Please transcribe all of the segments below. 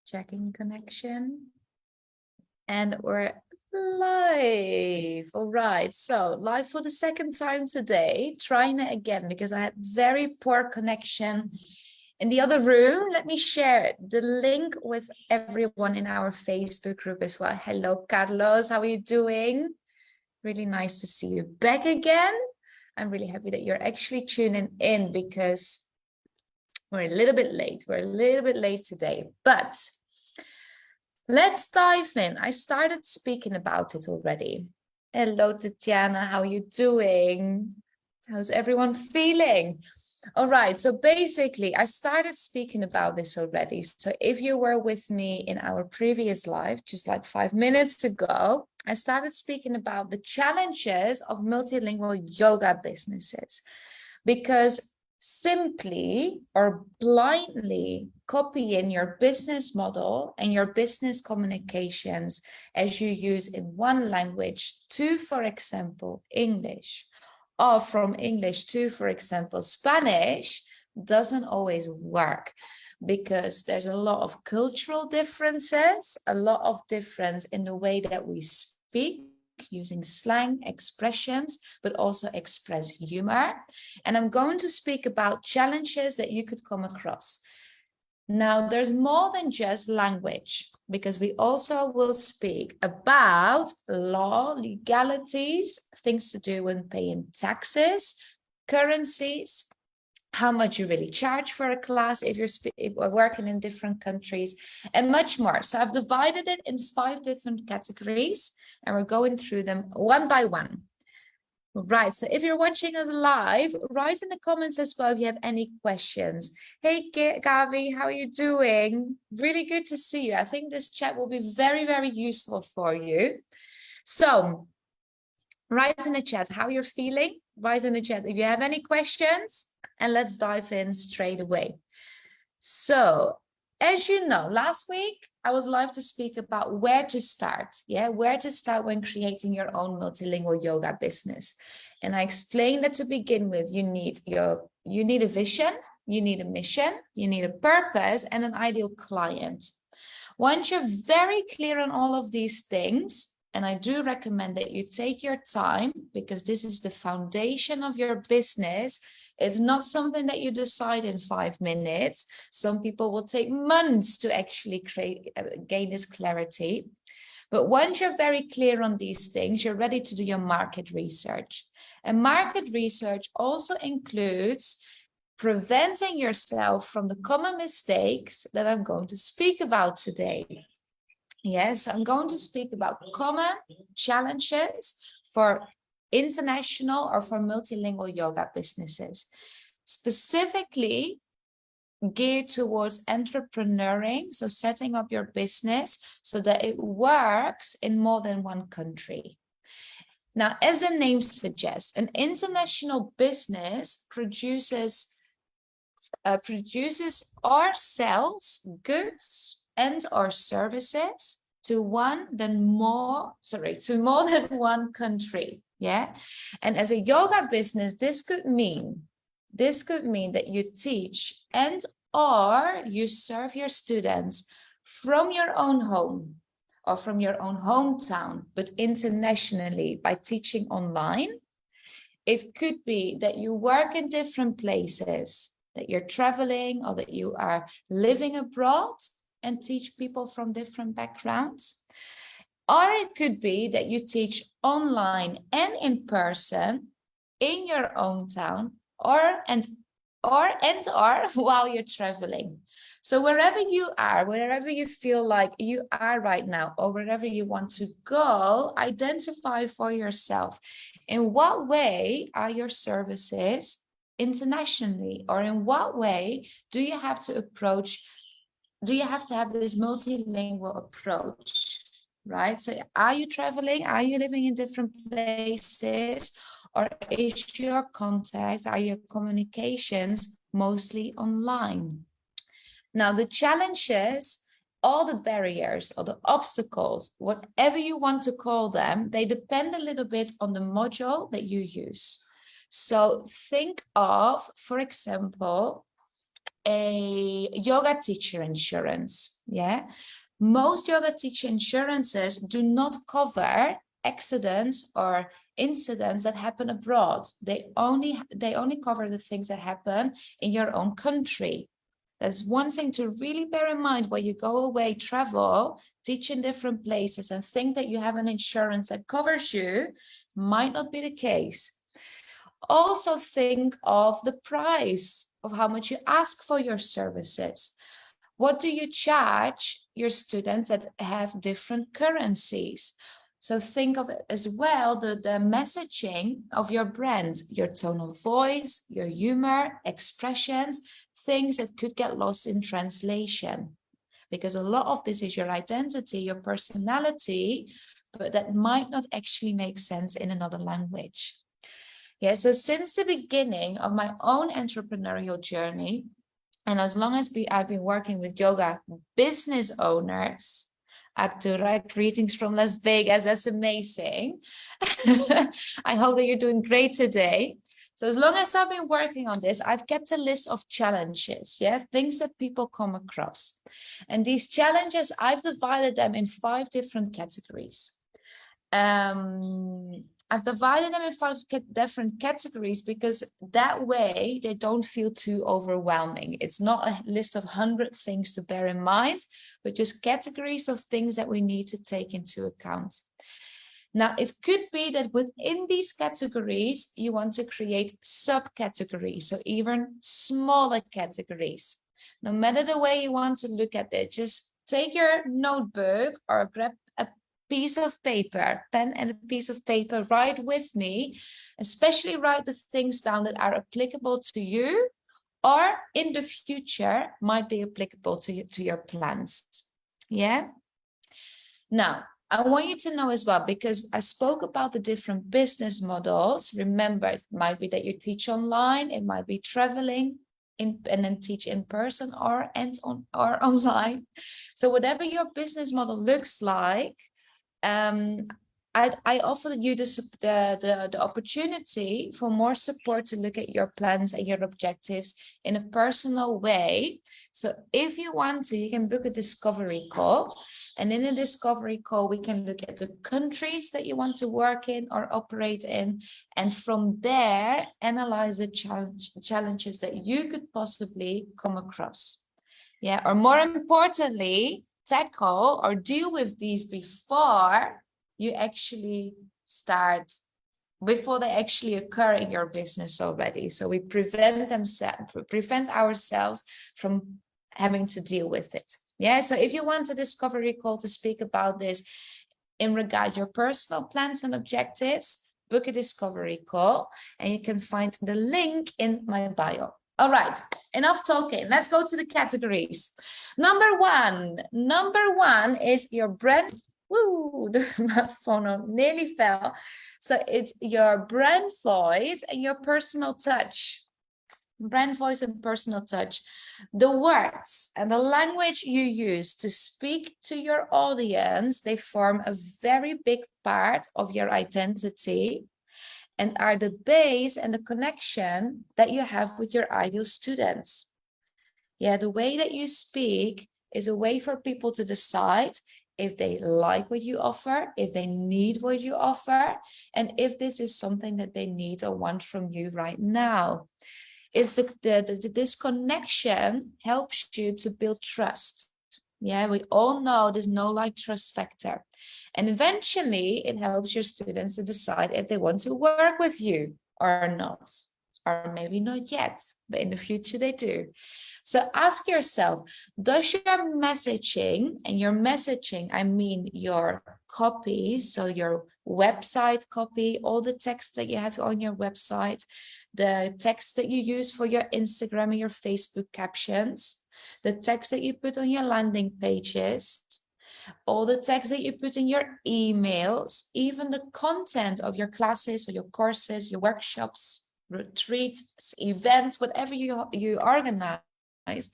Checking connection. And we're live. All right. So live for the second time today. Trying it again because I had very poor connection in the other room. Let me share the link with everyone in our Facebook group as well. Hello, Carlos. How are you doing? Really nice to see you back again. I'm really happy that you're actually tuning in because we're a little bit late. We're a little bit late today, but let's dive in. I started speaking about it already. Hello, Tatiana. How are you doing? How's everyone feeling? All right. So basically, I started speaking about this already. So if you were with me in our previous live, just like 5 minutes ago, I started speaking about the challenges of multilingual yoga businesses, because simply or blindly copying your business model and your business communications as you use in one language to, for example, English, or from English to, for example, Spanish, doesn't always work, because there's a lot of cultural differences, a lot of difference in the way that we speak, using slang expressions, but also express humor. And I'm going to speak about challenges that you could come across. Now, there's more than just language, because we also will speak about law, legalities, things to do with paying taxes, currencies, how much you really charge for a class if you're working in different countries, and much more. So I've divided it in 5 different categories, and we're going through them one by one. Right, so if you're watching us live, write in the comments as well if you have any questions. Hey, Gavi, how are you doing? Really good to see you. I think this chat will be very, very useful for you. So write in the chat how you're feeling. Write in the chat if you have any questions, and let's dive in straight away. So, as you know, last week I was live to speak about where to start. Yeah, where to start when creating your own multilingual yoga business. And I explained that to begin with, you need a vision, you need a mission, you need a purpose, and an ideal client. Once you're very clear on all of these things, and I do recommend that you take your time, because this is the foundation of your business. It's not something that you decide in 5 minutes. Some people will take months to actually gain this clarity. But once you're very clear on these things, you're ready to do your market research. And market research also includes preventing yourself from the common mistakes that I'm going to speak about today. Yes, I'm going to speak about common challenges for international or for multilingual yoga businesses, specifically geared towards entrepreneuring, so setting up your business so that it works in more than one country. Now, as the name suggests, an international business produces or sells goods and or services to more than one country. Yeah. And as a yoga business, this could mean that you teach and or you serve your students from your own home or from your own hometown, but internationally by teaching online. It could be that you work in different places, that you're traveling, or that you are living abroad and teach people from different backgrounds. Or it could be that you teach online and in person in your own town, or while you're traveling. So wherever you are, wherever you feel like you are right now, or wherever you want to go, identify for yourself in what way are your services internationally, or in what way do you have to have this multilingual approach, right? So are you traveling? Are you living in different places? Or is your contact, are your communications mostly online? Now, the challenges, all the barriers or the obstacles, whatever you want to call them, they depend a little bit on the module that you use. So think of, for example, a yoga teacher insurance. Yeah. Most yoga teacher insurances do not cover accidents or incidents that happen abroad. They only cover the things that happen in your own country. That's one thing to really bear in mind when you go away, travel, teach in different places, and think that you have an insurance that covers you. Might not be the case. Also think of the price of how much you ask for your services. What do you charge your students that have different currencies? So think of it as well, the messaging of your brand, your tone of voice, your humor, expressions, things that could get lost in translation. Because a lot of this is your identity, your personality, but that might not actually make sense in another language. Yeah, so since the beginning of my own entrepreneurial journey, and as long as I've been working with yoga business owners, Artura, greetings from Las Vegas. That's amazing. I hope that you're doing great today. So as long as I've been working on this, I've kept a list of challenges, yeah, things that people come across. And these challenges, I've divided them in 5 different categories. I've divided them in 5 different categories because that way they don't feel too overwhelming. It's not a list of 100 things to bear in mind, but just categories of things that we need to take into account. Now, it could be that within these categories, you want to create subcategories, so even smaller categories. No matter the way you want to look at it, just take your notebook or grab a piece of paper, pen and a piece of paper, write with me, especially write the things down that are applicable to you or in the future might be applicable to your plans. Yeah. Now, I want you to know as well, because I spoke about the different business models. Remember, it might be that you teach online, it might be traveling and then teach in person or online. So whatever your business model looks like, I offer you the opportunity for more support to look at your plans and your objectives in a personal way. So if you want to, you can book a discovery call. And in a discovery call, we can look at the countries that you want to work in or operate in. And from there, analyze the challenges that you could possibly come across. Yeah, or more importantly, tackle or deal with these before you actually start, before they actually occur in your business already. So we prevent ourselves from having to deal with it. Yeah, so if you want a discovery call to speak about this in regard to your personal plans and objectives, book a discovery call and you can find the link in my bio. All right, enough talking. Let's go to the categories. Number one is your brand. Woo, my phone nearly fell. So it's your brand voice and your personal touch. Brand voice and personal touch. The words and the language you use to speak to your audience, they form a very big part of your identity and are the base and the connection that you have with your ideal students. Yeah, the way that you speak is a way for people to decide if they like what you offer, if they need what you offer, and if this is something that they need or want from you right now. This connection helps you to build trust. Yeah, we all know this know, like, trust factor. And eventually it helps your students to decide if they want to work with you or not, or maybe not yet, but in the future they do. So ask yourself, does your messaging, and your messaging, I mean your copy, so your website copy, all the text that you have on your website, the text that you use for your Instagram and your Facebook captions, the text that you put on your landing pages, all the text that you put in your emails, even the content of your classes or your courses, your workshops, retreats, events, whatever you organize,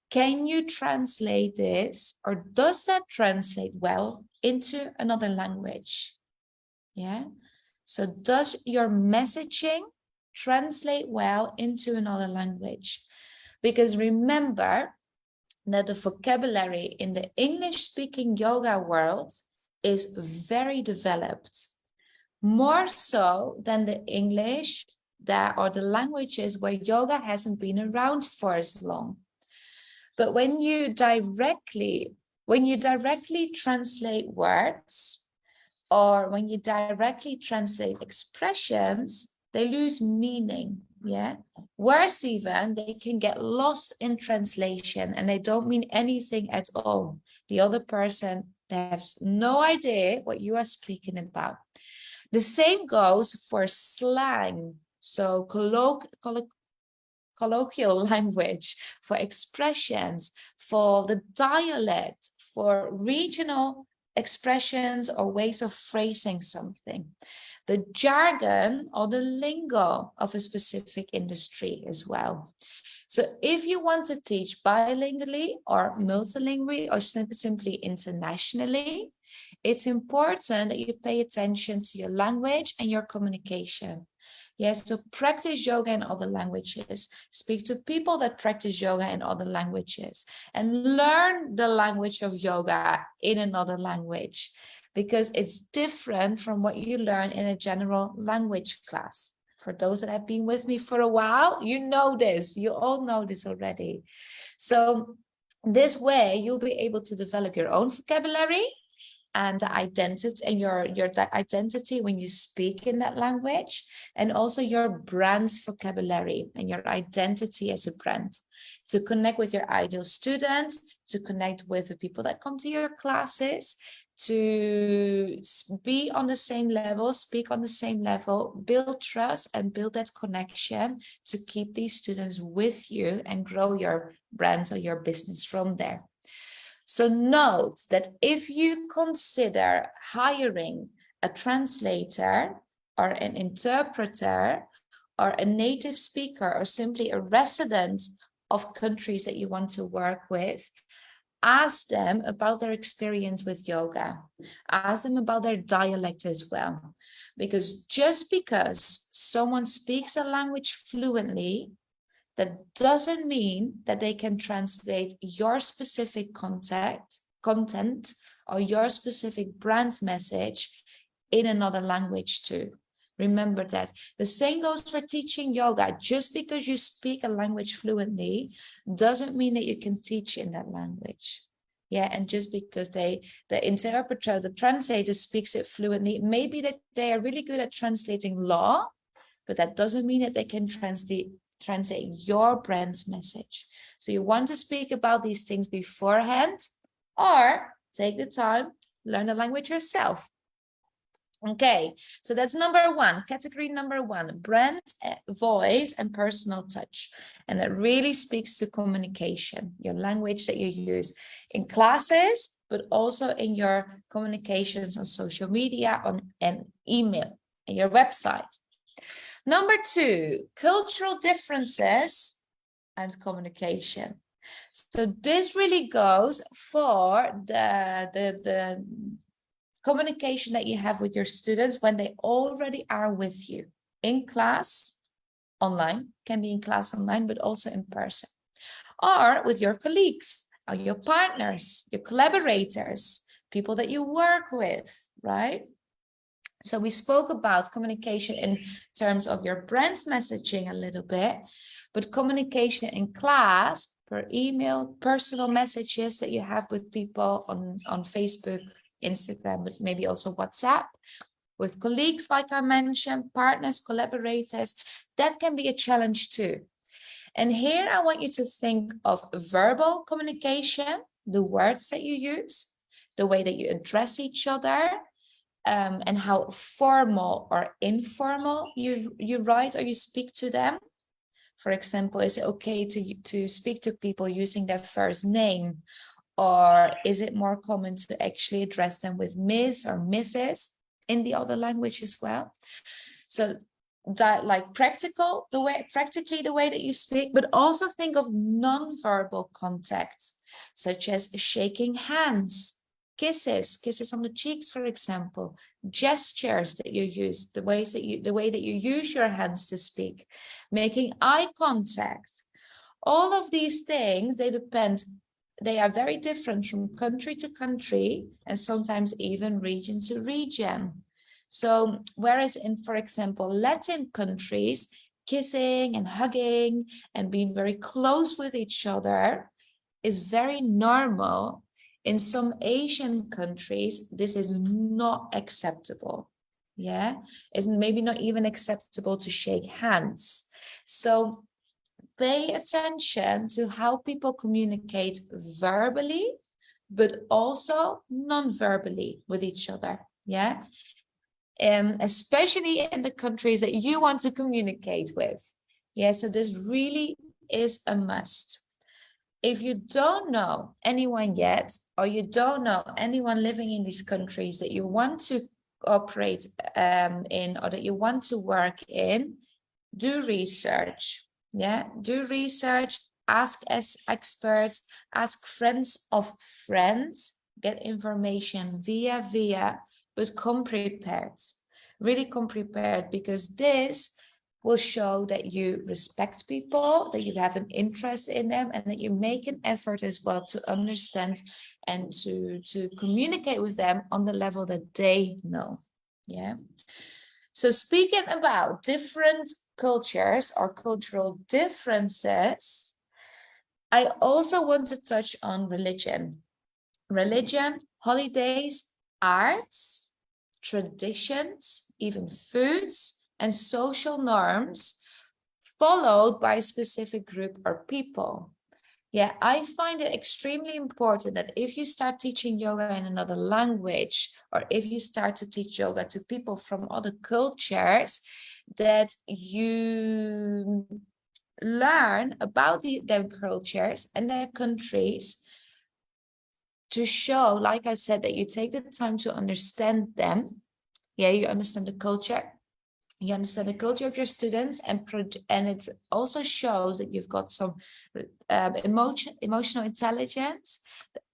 can you translate this, or does that translate well into another language? Yeah. So does your messaging translate well into another language. Because remember that the vocabulary in the English-speaking yoga world is very developed, more so than the English or the languages where yoga hasn't been around for as long. But when you directly translate words, or when you directly translate expressions, they lose meaning. Yeah. Worse even, they can get lost in translation and they don't mean anything at all. The other person, they have no idea what you are speaking about. The same goes for slang. So colloquial language, for expressions, for the dialect, for regional expressions or ways of phrasing something, the jargon or the lingo of a specific industry as well. So if you want to teach bilingually or multilingually or simply internationally, it's important that you pay attention to your language and your communication. Yes, so practice yoga in other languages. Speak to people that practice yoga in other languages and learn the language of yoga in another language, because it's different from what you learn in a general language class. For those that have been with me for a while, you know this, you all know this already. So this way you'll be able to develop your own vocabulary and the identity and your identity when you speak in that language, and also your brand's vocabulary and your identity as a brand, to connect with your ideal students, to connect with the people that come to your classes, to be on the same level, speak on the same level, build trust and build that connection to keep these students with you and grow your brand or your business from there. So note that if you consider hiring a translator or an interpreter or a native speaker or simply a resident of countries that you want to work with, ask them about their experience with yoga. Ask them about their dialect as well. Because just because someone speaks a language fluently, that doesn't mean that they can translate your specific content or your specific brand's message in another language too. Remember that. The same goes for teaching yoga. Just because you speak a language fluently doesn't mean that you can teach in that language. Yeah, and just because the interpreter, the translator speaks it fluently, maybe that they are really good at translating law, but that doesn't mean that they can translate your brand's message. So you want to speak about these things beforehand, or take the time, learn the language yourself. Okay, so that's number one, category number one, brand, voice, and personal touch. And it really speaks to communication, your language that you use in classes, but also in your communications on social media, and email, and your website. Number two, cultural differences and communication. So this really goes for the communication that you have with your students when they already are with you in class, online, can be in class online, but also in person, or with your colleagues, or your partners, your collaborators, people that you work with, right? So we spoke about communication in terms of your brand's messaging a little bit, but communication in class, per email, personal messages that you have with people on Facebook, Instagram, but maybe also WhatsApp, with colleagues, like I mentioned, partners, collaborators, that can be a challenge too. And here I want you to think of verbal communication, the words that you use, the way that you address each other, and how formal or informal you write or you speak to them. For example, is it okay to speak to people using their first name? Or is it more common to actually address them with Miss or Mrs. in the other language as well? So that, like, practically the way that you speak, but also think of non-verbal contact, such as shaking hands, kisses on the cheeks, for example, gestures that you use, the way that you use your hands to speak, making eye contact. All of these things, they are very different from country to country, and sometimes even region to region. So whereas in, for example, Latin countries, kissing and hugging and being very close with each other is very normal, in some Asian countries, this is not acceptable. Yeah, it's maybe not even acceptable to shake hands. So pay attention to how people communicate verbally, but also non-verbally with each other. Yeah, especially in the countries that you want to communicate with. Yeah, so this really is a must. If you don't know anyone yet, or you don't know anyone living in these countries that you want to operate in, or that you want to work in, do research. Yeah, do research, ask as experts, ask friends of friends, get information via, but come prepared. Really come prepared, because this will show that you respect people, that you have an interest in them, and that you make an effort as well to understand and to communicate with them on the level that they know. Yeah. So speaking about different cultures or cultural differences, I also want to touch on religion. Religion, holidays, arts, traditions, even foods, and social norms, followed by a specific group or people. Yeah, I find it extremely important that if you start teaching yoga in another language, or if you start to teach yoga to people from other cultures, that you learn about their cultures and their countries, to show, like I said, that you take the time to understand them. Yeah, you understand the culture. You understand the culture of your students, and it also shows that you've got some emotional intelligence.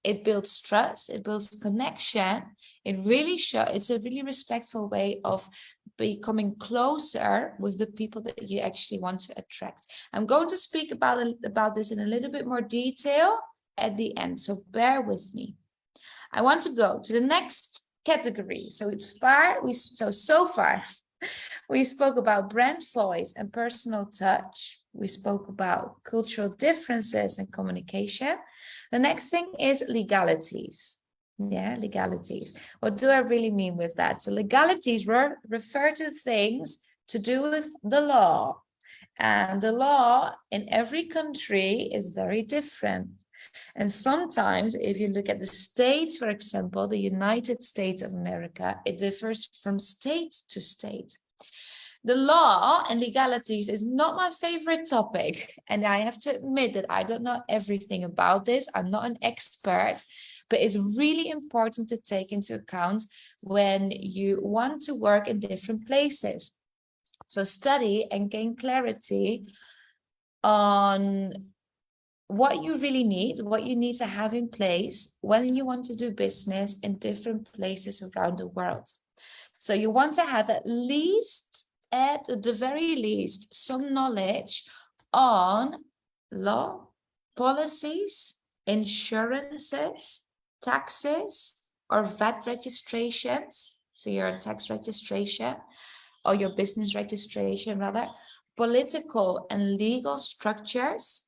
It builds trust, it builds connection. It's a really respectful way of becoming closer with the people that you actually want to attract. I'm going to speak about this in a little bit more detail at the end, so bear with me. I want to go to the next category. So far we spoke about brand voice and personal touch. We spoke about cultural differences and communication. The next thing is legalities. Yeah, legalities. What do I really mean with that? So legalities refer to things to do with the law. And the law in every country is very different. And sometimes, if you look at the states, for example, the United States of America, it differs from state to state. The law and legalities is not my favorite topic. And I have to admit that I don't know everything about this. I'm not an expert, but it's really important to take into account when you want to work in different places. So study and gain clarity on what you really need, what you need to have in place when you want to do business in different places around the world. So you want to have at the very least, some knowledge on law, policies, insurances, taxes, or VAT registrations. So your tax registration, or your business registration rather, political and legal structures,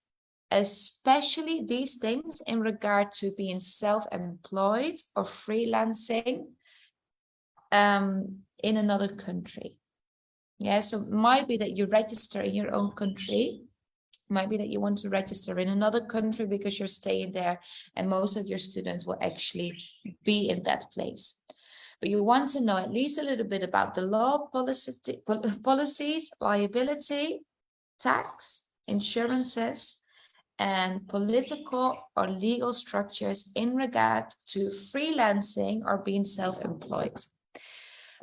especially these things in regard to being self-employed or freelancing in another country. Yeah, so it might be that you register in your own country, might be that you want to register in another country because you're staying there and most of your students will actually be in that place. But you want to know at least a little bit about the law, policies, liability, tax, insurances, and political or legal structures in regard to freelancing or being self-employed.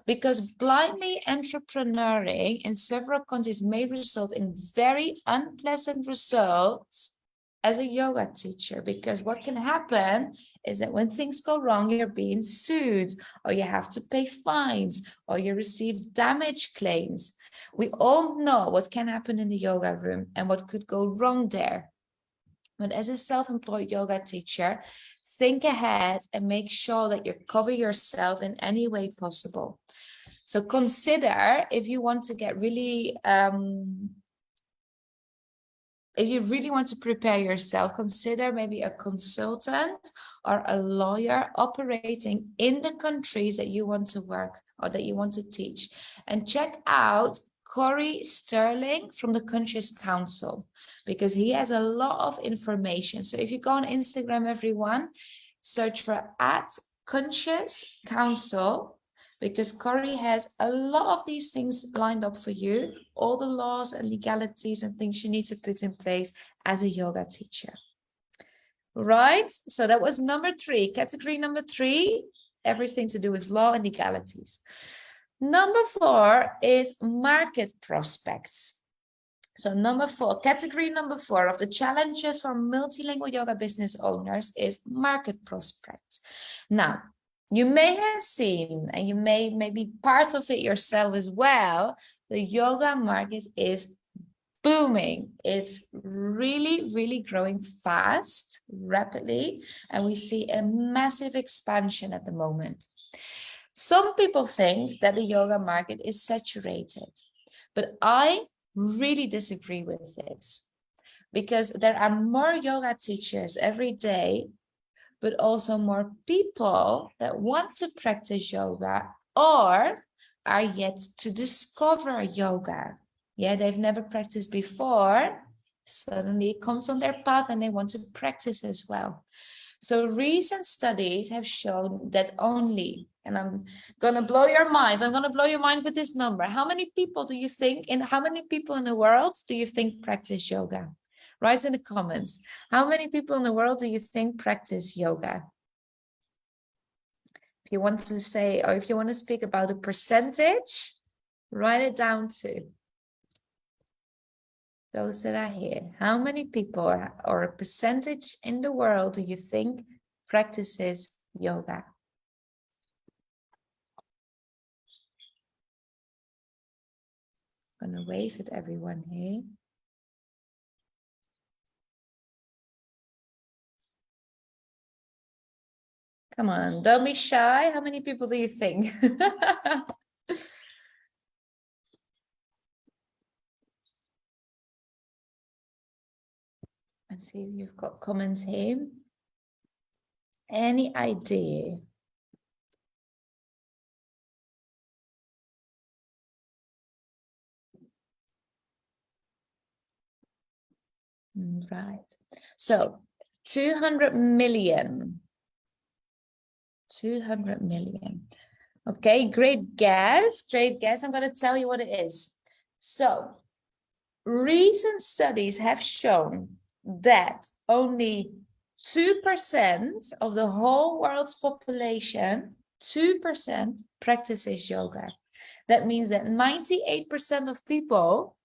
Because blindly entrepreneuring in several countries may result in very unpleasant results, as a yoga teacher, because what can happen is that when things go wrong, you're being sued, or you have to pay fines, or you receive damage claims. We all know what can happen in the yoga room and what could go wrong there. But as a self-employed yoga teacher, think ahead and make sure that you cover yourself in any way possible. So consider, if you want to get really, if you really want to prepare yourself, consider maybe a consultant or a lawyer operating in the countries that you want to work or that you want to teach. And check out Corey Sterling from the Conscious Council, because he has a lot of information. So if you go on Instagram, everyone, search for @Conscious Council, because Corey has a lot of these things lined up for you, all the laws and legalities and things you need to put in place as a yoga teacher. Right? So that was number 3. Category number 3, everything to do with law and legalities. Number 4 is market prospects. So number 4, category number 4 of the challenges for multilingual yoga business owners is market prospects. Now, you may have seen, and you may be part of it yourself as well, the yoga market is booming. It's really, really growing fast, rapidly, and we see a massive expansion at the moment. Some people think that the yoga market is saturated, but I really disagree with this, because there are more yoga teachers every day, but also more people that want to practice yoga or are yet to discover yoga. Yeah, they've never practiced before. Suddenly it comes on their path and they want to practice as well. So recent studies have shown that only, and I'm going to blow your minds. I'm going to blow your mind with this number. How many people do you think, how many people in the world do you think practice yoga? Write in the comments. How many people in the world do you think practice yoga? If you want to say, or if you want to speak about a percentage, write it down too. Those that are here. How many people or a percentage in the world do you think practices yoga? I'm gonna wave at everyone here. Come on, don't be shy. How many people do you think? Let's see if you've got comments here. Any idea? Right. So 200 million. 200 million. Okay, great guess. Great guess. I'm going to tell you what it is. So recent studies have shown that only 2% of the whole world's population, 2% practices yoga. That means that 98% of people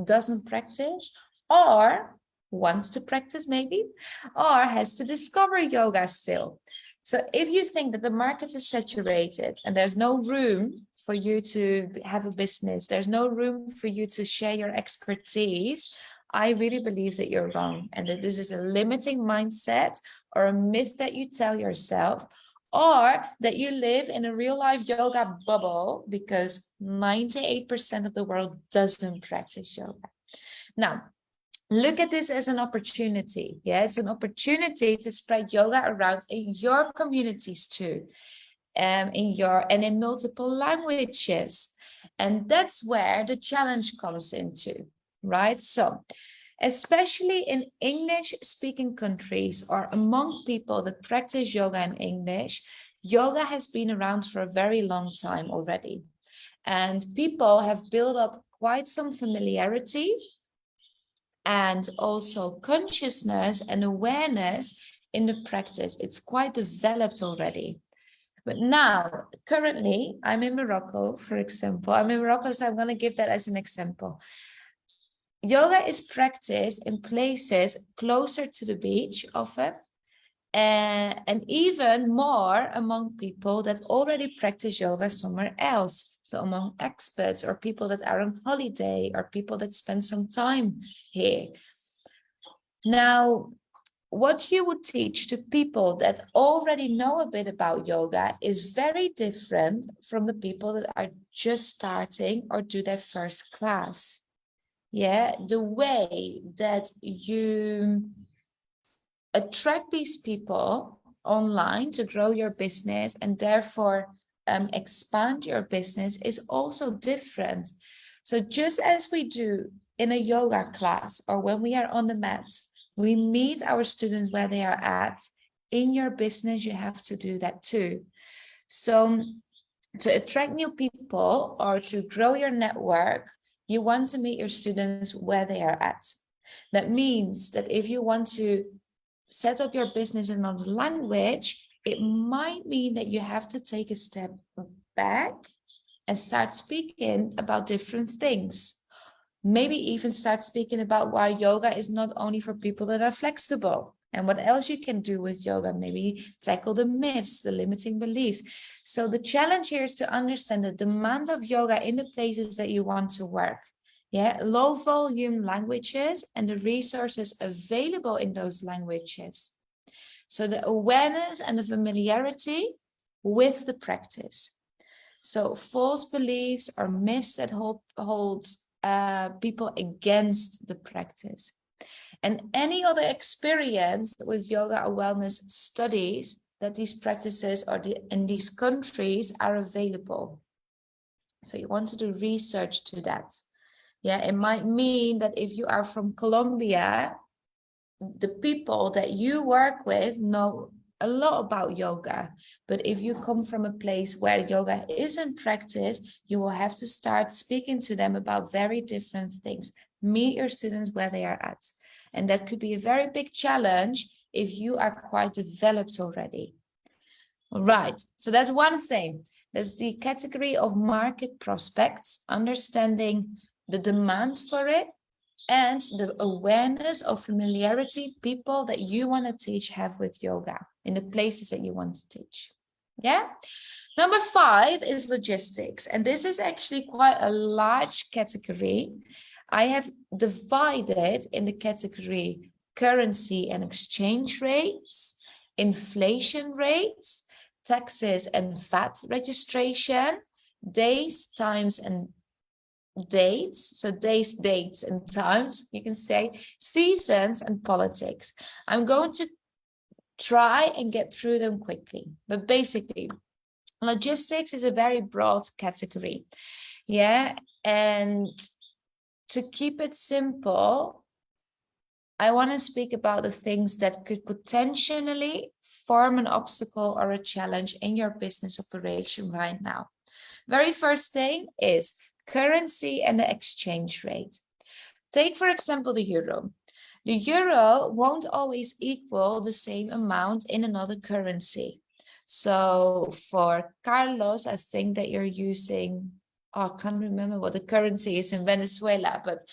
doesn't practice, or wants to practice maybe, or has to discover yoga still. So if you think that the market is saturated and there's no room for you to have a business, there's no room for you to share your expertise, I really believe that you're wrong, and that this is a limiting mindset or a myth that you tell yourself, or that you live in a real life yoga bubble, because 98% of the world doesn't practice yoga. Now, look at this as an opportunity. Yeah, it's an opportunity to spread yoga around in your communities too, in multiple languages. And that's where the challenge comes into, right? So, especially in English-speaking countries or among people that practice yoga in English, yoga has been around for a very long time already. And people have built up quite some familiarity and also consciousness and awareness in the practice. It's quite developed already. But now, currently, I'm in Morocco, for example. I'm in Morocco, so I'm going to give that as an example. Yoga is practiced in places closer to the beach often, and even more among people that already practice yoga somewhere else. So among experts or people that are on holiday or people that spend some time here. Now, what you would teach to people that already know a bit about yoga is very different from the people that are just starting or do their first class. Yeah, the way that you attract these people online to grow your business and therefore expand your business is also different. So just as we do in a yoga class or when we are on the mat, we meet our students where they are at. In your business, you have to do that too. So to attract new people or to grow your network, you want to meet your students where they are at. That means that if you want to set up your business in another language, it might mean that you have to take a step back and start speaking about different things. Maybe even start speaking about why yoga is not only for people that are flexible and what else you can do with yoga. Maybe tackle the myths, the limiting beliefs. So the challenge here is to understand the demand of yoga in the places that you want to work. Yeah, low volume languages and the resources available in those languages. So the awareness and the familiarity with the practice. So false beliefs or myths that hold people against the practice. And any other experience with yoga or wellness studies that these practices or in these countries are available. So you want to do research to that. Yeah, it might mean that if you are from Colombia, the people that you work with know a lot about yoga. But if you come from a place where yoga isn't practiced, you will have to start speaking to them about very different things. Meet your students where they are at. And that could be a very big challenge if you are quite developed already. Right, so that's one thing. That's the category of market prospects, understanding the demand for it and the awareness of familiarity people that you want to teach have with yoga in the places that you want to teach. Yeah. Number 5 is logistics. And this is actually quite a large category. I have divided in the category currency and exchange rates, inflation rates, taxes and VAT registration, days, times, and dates. So days, dates, and times, you can say, seasons and politics. I'm going to try and get through them quickly. But basically, logistics is a very broad category. Yeah. And to keep it simple, I want to speak about the things that could potentially form an obstacle or a challenge in your business operation right now. Very first thing is currency and the exchange rate. Take, for example, the euro. The euro won't always equal the same amount in another currency. So for Carlos, I think that you're using, I can't remember what the currency is in Venezuela, but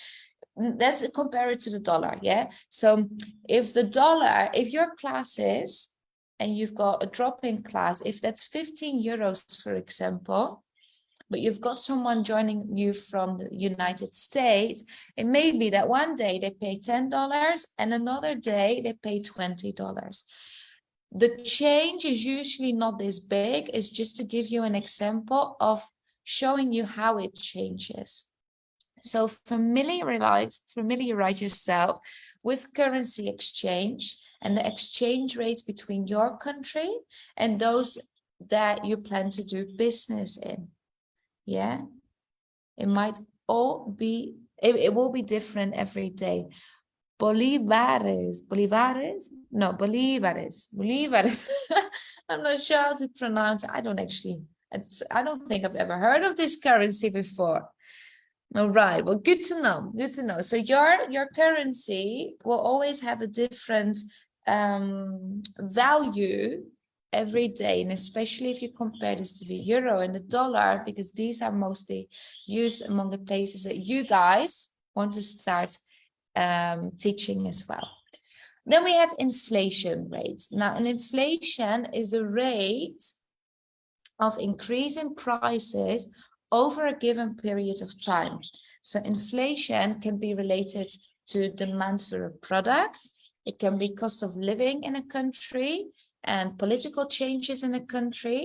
let's compare it to the dollar. Yeah. So if your class is, and you've got a drop-in class, if that's 15 euros, for example, but you've got someone joining you from the United States, it may be that one day they pay $10 and another day they pay $20. The change is usually not this big. It's just to give you an example of showing you how it changes. So familiarize yourself with currency exchange and the exchange rates between your country and those that you plan to do business in. Yeah, it might all be, it will be different every day. Bolivares. I'm not sure how to pronounce it. I don't think I've ever heard of this currency before. All right, well, good to know. So your currency will always have a different value every day, and especially if you compare this to the euro and the dollar, because these are mostly used among the places that you guys want to start teaching as well. Then we have inflation rates. Now, an inflation is the rate of increasing prices over a given period of time. So inflation can be related to demand for a product. It can be cost of living in a country and political changes in a country.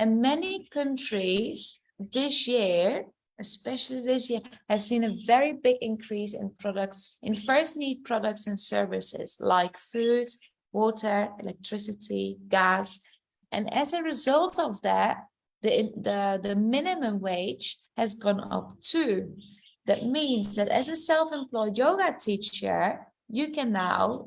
And many countries this year, especially this year, have seen a very big increase in products, in first need products and services like food, water, electricity, gas. And as a result of that, the minimum wage has gone up too. That means that as a self-employed yoga teacher, you can now,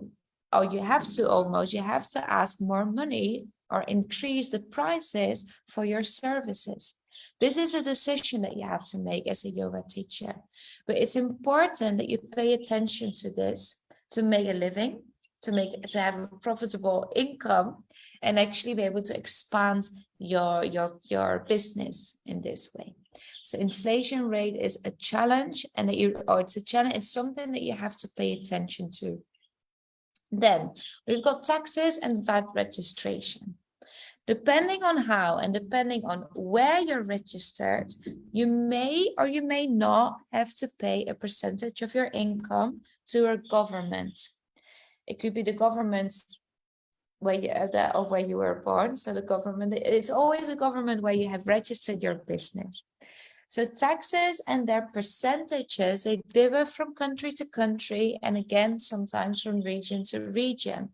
or you have to ask more money or increase the prices for your services. This is a decision that you have to make as a yoga teacher. But it's important that you pay attention to this to make a living, to have a profitable income, and actually be able to expand your business in this way. So inflation rate is a challenge, and it's something that you have to pay attention to. Then we've got taxes and VAT registration. Depending on how and depending on where you're registered, you may or you may not have to pay a percentage of your income to a government. It could be the government where you were born. So the government, it's always a government where you have registered your business. So taxes and their percentages, they differ from country to country, and again, sometimes from region to region.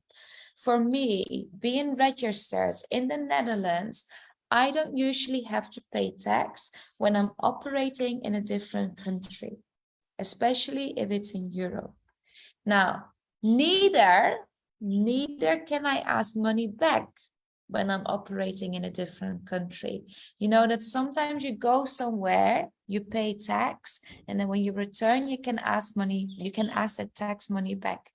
For me, being registered in the Netherlands, I don't usually have to pay tax when I'm operating in a different country, especially if it's in Europe. Now, neither can I ask money back when I'm operating in a different country. You know that sometimes you go somewhere, you pay tax, and then when you return, you can ask that tax money back.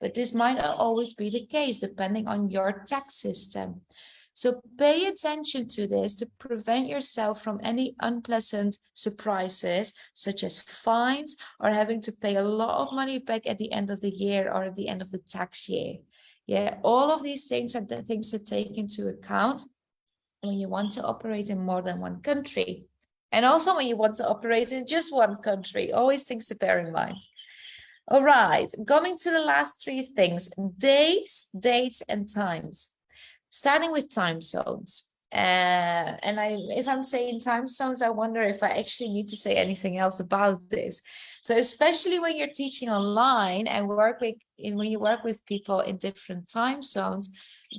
But this might not always be the case, depending on your tax system. So pay attention to this to prevent yourself from any unpleasant surprises, such as fines or having to pay a lot of money back at the end of the year or at the end of the tax year. Yeah, all of these things are the things to take into account when you want to operate in more than one country. And also when you want to operate in just one country, always things to bear in mind. All right, coming to the last three things: days, dates, and times. Starting with time zones. If I'm saying time zones, I wonder if I actually need to say anything else about this. So especially when you're teaching online and when you work with people in different time zones,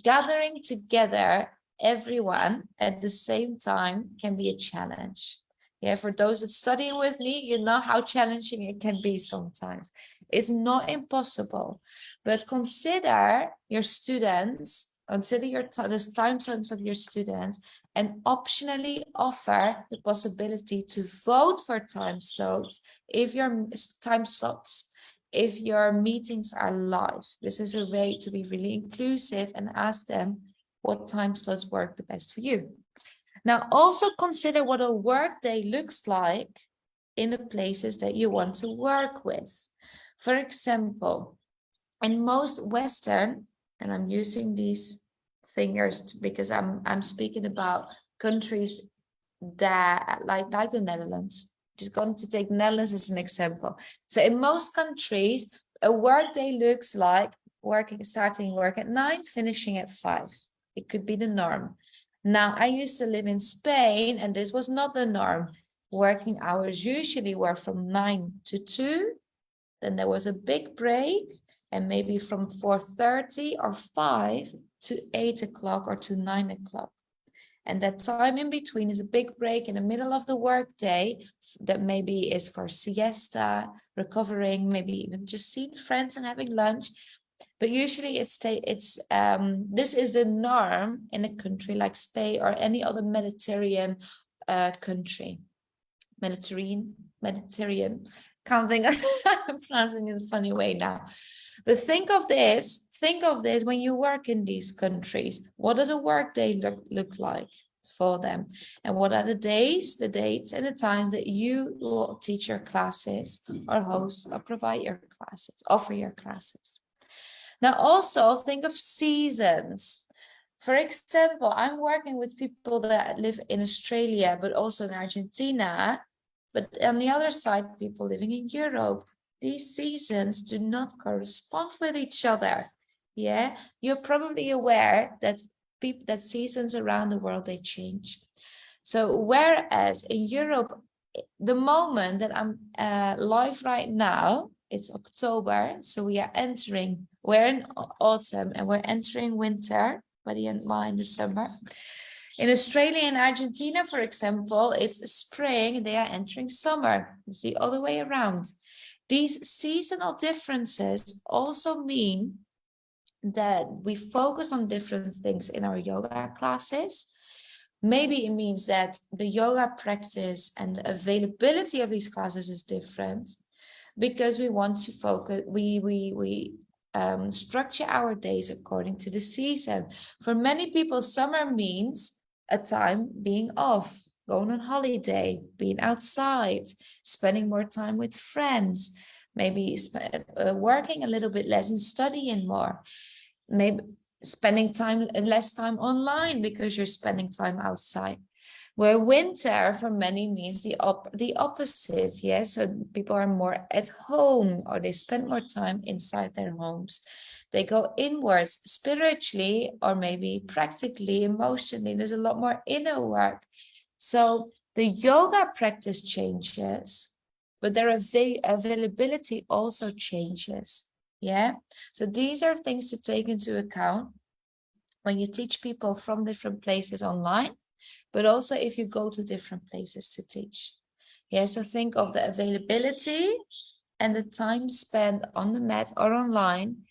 gathering together everyone at the same time can be a challenge. Yeah, for those that study with me, you know how challenging it can be sometimes. It's not impossible, but consider your students, consider the time zones of your students, and optionally offer the possibility to vote for time slots if your meetings are live. This is a way to be really inclusive and ask them what time slots work the best for you. Now, also consider what a workday looks like in the places that you want to work with. For example, in most Western, and I'm using these fingers because I'm speaking about countries that like the Netherlands. Just going to take Netherlands as an example. So in most countries, a workday looks like starting work at 9, finishing at 5. It could be the norm. Now, I used to live in Spain, and this was not the norm. Working hours usually were from 9 to 2. Then there was a big break, and maybe from 4:30 or 5 to 8 o'clock or to 9 o'clock. And that time in between is a big break in the middle of the workday that maybe is for siesta, recovering, maybe even just seeing friends and having lunch. But usually this is the norm in a country like Spain or any other Mediterranean country. Mediterranean. Can't think. I'm pronouncing it in a funny way now. But think of this when you work in these countries. What does a work day look like? for them. And what are the days, the dates, and the times that you will teach your classes or host or provide your classes, offer your classes. Now, also think of seasons. For example, I'm working with people that live in Australia, but also in Argentina. But on the other side, people living in Europe. These seasons do not correspond with each other. Yeah, you're probably aware that that seasons around the world, they change. So whereas in Europe, the moment that I'm live right now, it's October, so we're in autumn and we're entering winter by the end in December. In Australia and Argentina, for example, it's spring, they are entering summer. It's the other way around. These seasonal differences also mean that we focus on different things in our yoga classes. Maybe it means that the yoga practice and the availability of these classes is different because we want to focus, we structure our days according to the season. For many people, summer means a time being off, going on holiday, being outside, spending more time with friends, maybe working a little bit less and studying more, maybe spending less time online because you're spending time outside. Where winter for many means the opposite. Yeah, so people are more at home or they spend more time inside their homes. They go inwards spiritually or maybe practically, emotionally. There's a lot more inner work. So the yoga practice changes, but their availability also changes. Yeah, so these are things to take into account when you teach people from different places online, but also if you go to different places to teach. Yeah, so think of the availability and the time spent on the mat or online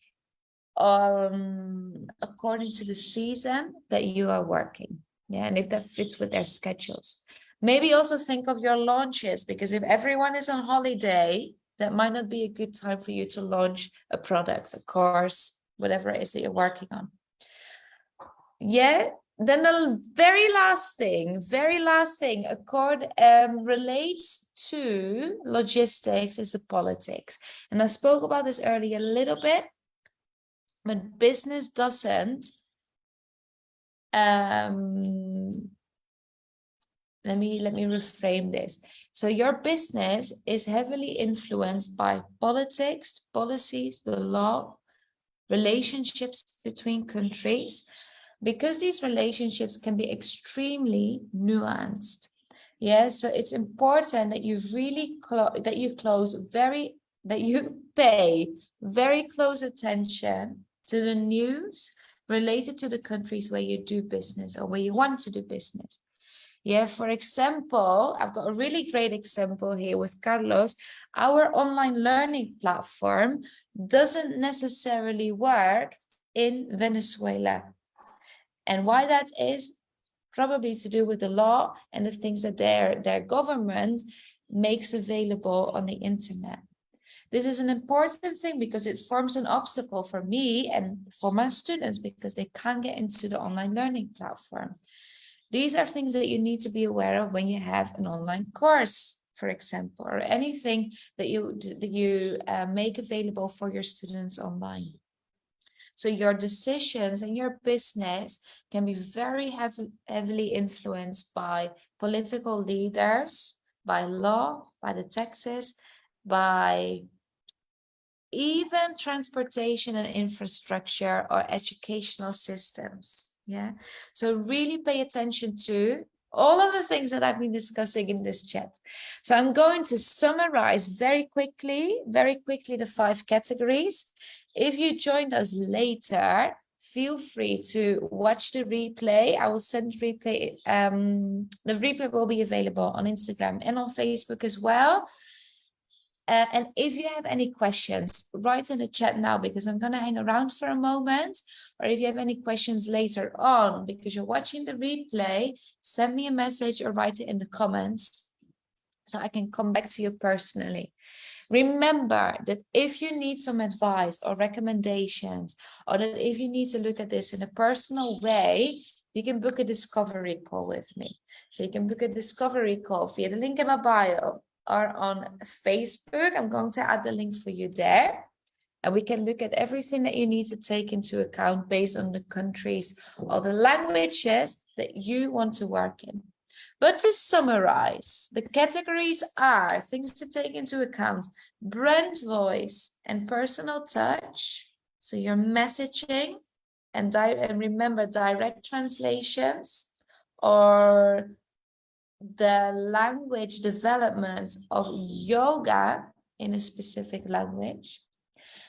according to the season that you are working. Yeah, and if that fits with their schedules. Maybe also think of your launches, because if everyone is on holiday, that might not be a good time for you to launch a product, a course, whatever it is that you're working on. Yeah, then the very last thing relates to logistics is the politics. And I spoke about this earlier a little bit, but business doesn't, let me reframe this. So your business is heavily influenced by politics, policies, the law, relationships between countries, because these relationships can be extremely nuanced. Yeah, so it's important that you really that you pay very close attention to the news related to the countries where you do business or where you want to do business. Yeah, for example, I've got a really great example here with Carlos. Our online learning platform doesn't necessarily work in Venezuela. And why that is probably to do with the law and the things that their government makes available on the internet. This is an important thing because it forms an obstacle for me and for my students because they can't get into the online learning platform. These are things that you need to be aware of when you have an online course, for example, or anything that you make available for your students online. So your decisions in your business can be very heavily influenced by political leaders, by law, by the taxes, by even transportation and infrastructure or educational systems. Yeah. So really pay attention to all of the things that I've been discussing in this chat. So I'm going to summarize very quickly the 5 categories. If you joined us later, feel free to watch the replay. I will send replay. The replay will be available on Instagram and on Facebook as well. And if you have any questions, write in the chat now because I'm going to hang around for a moment. Or if you have any questions later on because you're watching the replay, send me a message or write it in the comments so I can come back to you personally. Remember that if you need some advice or recommendations, or that if you need to look at this in a personal way, you can book a discovery call with me. So you can book a discovery call via the link in my bio or on Facebook. I'm going to add the link for you there. And we can look at everything that you need to take into account based on the countries or the languages that you want to work in. But to summarize, the categories are things to take into account: brand voice and personal touch. So your messaging and remember direct translations, or the language development of yoga in a specific language.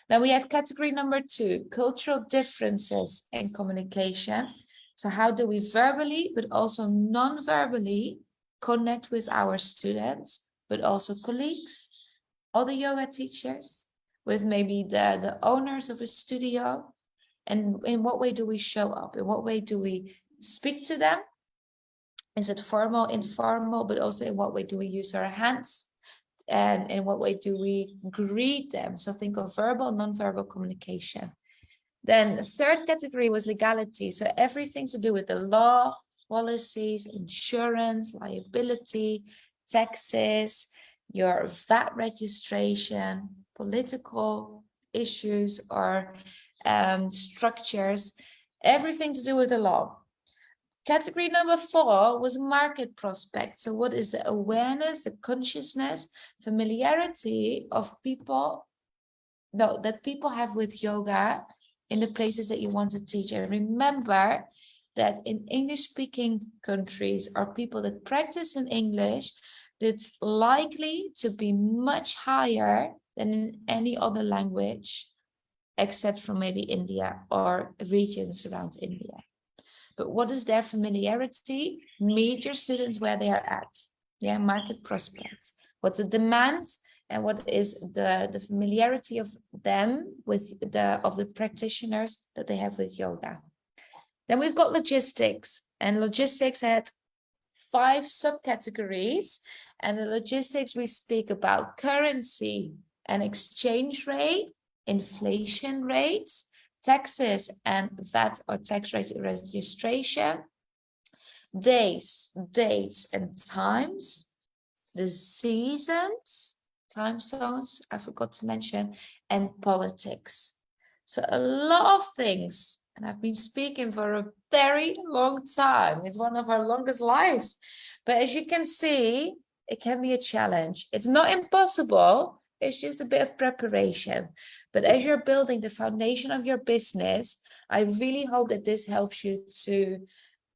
Then we have category number 2, cultural differences in communication. So how do we verbally, but also non-verbally connect with our students, but also colleagues, other yoga teachers, with maybe the owners of a studio? And in what way do we show up? In what way do we speak to them? Is it formal, informal, but also in what way do we use our hands? And in what way do we greet them? So think of verbal, non-verbal communication. Then the third category was legality. So everything to do with the law, policies, insurance, liability, taxes, your VAT registration, political issues or structures, everything to do with the law. Category number 4 was market prospect. So what is the awareness, the consciousness, familiarity of people that people have with yoga in the places that you want to teach? And remember that in English-speaking countries or people that practice in English, it's likely to be much higher than in any other language, except from maybe India or regions around India. But what is their familiarity? Meet your students where they are at. Yeah, market prospects. What's the demand and what is the familiarity of them with the practitioners that they have with yoga. Then we've got logistics, and logistics had 5 subcategories. And the logistics, we speak about currency and exchange rate, inflation rates, taxes and VAT or tax registration, days, dates and times, the seasons, time zones, I forgot to mention, and politics. So a lot of things. And I've been speaking for a very long time. It's one of our longest lives. But as you can see, it can be a challenge. It's not impossible. It's just a bit of preparation. But as you're building the foundation of your business, I really hope that this helps you to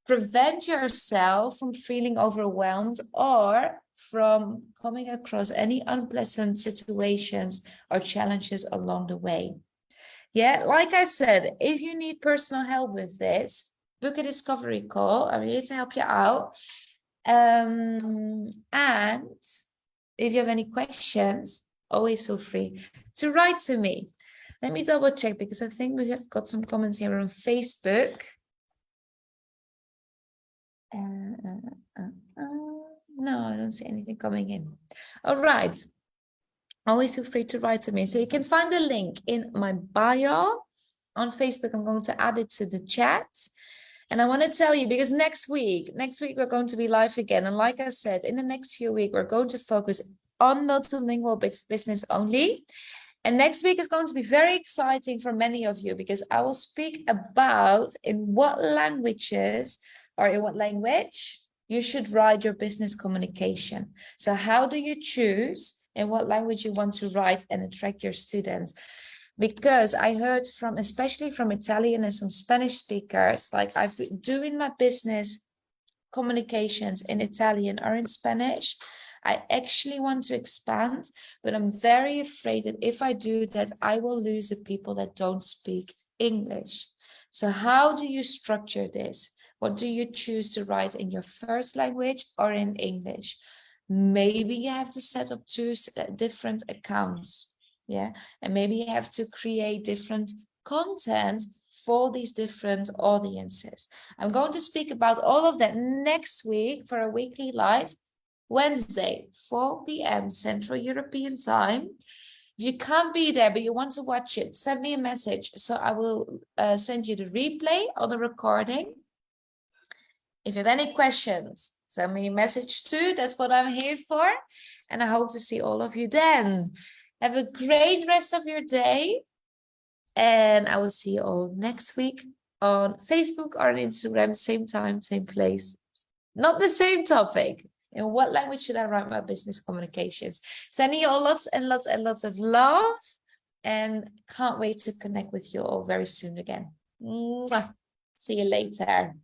prevent yourself from feeling overwhelmed or from coming across any unpleasant situations or challenges along the way. Yeah, like I said, if you need personal help with this, book a discovery call. I'm here to help you out. And if you have any questions, always feel free to write to me. Let me double check because I think we have got some comments here on Facebook. No, I don't see anything coming in. All right. Always feel free to write to me. So you can find the link in my bio on Facebook. I'm going to add it to the chat. And I want to tell you, because next week we're going to be live again. And like I said, in the next few weeks, we're going to focus on multilingual business only. And next week is going to be very exciting for many of you because I will speak about in what languages or in what language you should write your business communication. So how do you choose in what language you want to write and attract your students? Because I heard from, especially from Italian and some Spanish speakers, like I've been doing my business communications in Italian or in Spanish. I actually want to expand, but I'm very afraid that if I do that, I will lose the people that don't speak English. So how do you structure this? What do you choose to write in your first language or in English? Maybe you have to set up 2 different accounts. Yeah, and maybe you have to create different content for these different audiences. I'm going to speak about all of that next week for a weekly live, Wednesday, 4 p.m. Central European Time. If you can't be there, but you want to watch it, send me a message. So I will send you the replay or the recording. If you have any questions, send me a message too. That's what I'm here for. And I hope to see all of you then. Have a great rest of your day. And I will see you all next week on Facebook or on Instagram, same time, same place. Not the same topic. In what language should I write my business communications? Sending you all lots and lots and lots of love. And can't wait to connect with you all very soon again. Mwah. See you later.